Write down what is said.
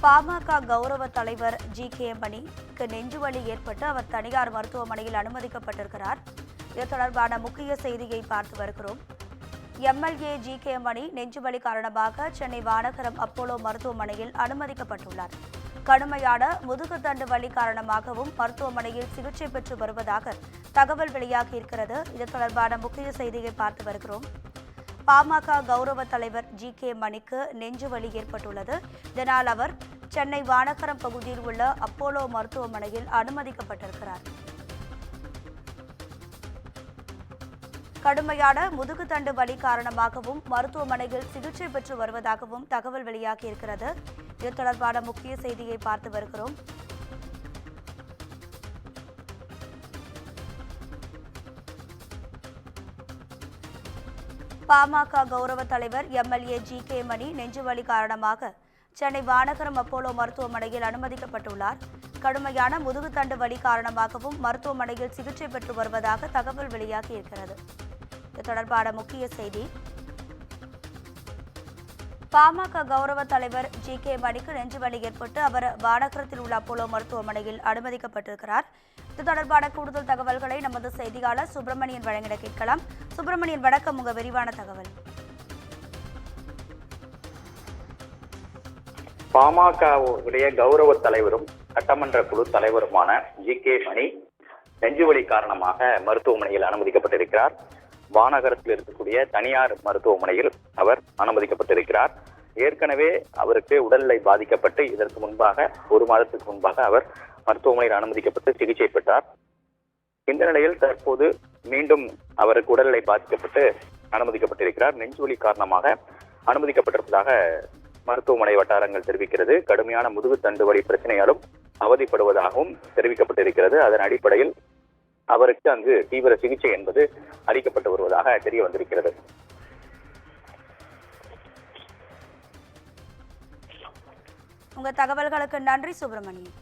பாமக கௌரவ தலைவர் ஜி.கே. மணிக்கு நெஞ்சுவலி ஏற்பட்டு அவர் தனியார் மருத்துவமனையில் அனுமதிக்கப்பட்டிருக்கிறார். இது தொடர்பான முக்கிய செய்தியை பார்த்து வருகிறோம். MLA G K. மணி நெஞ்சுவலி காரணமாக சென்னை வானகரம் அப்போலோ மருத்துவமனையில் அனுமதிக்கப்பட்டுள்ளார். கடுமையான முதுகுத்தண்டு வலி காரணமாகவும் மருத்துவமனையில் சிகிச்சை பெற்று வருவதாக தகவல் வெளியாகியிருக்கிறது. இது தொடர்பான முக்கிய செய்தியை பார்த்து வருகிறோம். பாமக கௌரவ தலைவர் ஜி.கே. மணிக்கு நெஞ்சுவலி ஏற்பட்டுள்ளது. இதனால் அவர் சென்னை வானகரம் பகுதியில் உள்ள அப்போலோ மருத்துவமனையில் அனுமதிக்கப்பட்டிருக்கிறார். கடுமையான முதுகுத்தண்டு வலி காரணமாகவும் மருத்துவமனையில் சிகிச்சை பெற்று வருவதாகவும் தகவல் வெளியாகியிருக்கிறது. இது தொடர்பான முக்கிய செய்தியை பார்த்து வருகிறோம். பாமக கௌரவ தலைவர் எம்எல்ஏ ஜி.கே. மணி நெஞ்சுவலி காரணமாக சென்னை வானகரம் அப்போலோ மருத்துவமனையில் அனுமதிக்கப்பட்டுள்ளார். கடுமையான முதுகுத்தண்டு வலி காரணமாகவும் மருத்துவமனையில் சிகிச்சை பெற்று வருவதாக தகவல் வெளியாகியிருக்கிறது. இது தொடர்பான முக்கிய செய்தி. பாமக கௌரவ தலைவர் ஜி.கே. மணிக்கு நெஞ்சுவலி ஏற்பட்டு அவர் வானகரத்தில் உள்ள அப்போலோ மருத்துவமனையில் அனுமதிக்கப்பட்டிருக்கிறார். இது தொடர்பான கூடுதல் தகவல்களை நமது செய்தியாளர் சுப்பிரமணியன் வழங்கிட கேட்கலாம். சுப்பிரமணியன், வணக்கம். உங்க விரிவான தகவல். பாமகவுடைய கௌரவ தலைவரும் சட்டமன்ற குழு தலைவருமான ஜி.கே. மணி நெஞ்சுவலி காரணமாக மருத்துவமனையில் அனுமதிக்கப்பட்டிருக்கிறார். வானகரத்தில் இருக்கக்கூடிய தனியார் மருத்துவமனையில் அவர் அனுமதிக்கப்பட்டிருக்கிறார். ஏற்கனவே அவருக்கு உடல்நிலை பாதிக்கப்பட்டு இதற்கு முன்பாக 1 மாதத்துக்கு முன்பாக அவர் மருத்துவமனையில் அனுமதிக்கப்பட்டு சிகிச்சை பெற்றார். இந்த நிலையில் தற்போது மீண்டும் அவருக்கு உடல்நிலை பாதிக்கப்பட்டு அனுமதிக்கப்பட்டிருக்கிறார். நெஞ்சுவலி காரணமாக அனுமதிக்கப்பட்டிருப்பதாக மருத்துவமனை வட்டாரங்கள் தெரிவிக்கிறது. கடுமையான முதுகுத்தண்டு வலி பிரச்சனையாலும் அவதிப்படுவதாகவும் தெரிவிக்கப்பட்டிருக்கிறது. அதன் அடிப்படையில் அவருக்கு அங்கு தீவிர சிகிச்சை என்பது அளிக்கப்பட்டு வருவதாக தெரிய வந்திருக்கிறது. உங்க தகவல்களுக்கு நன்றி சுப்பிரமணியன்.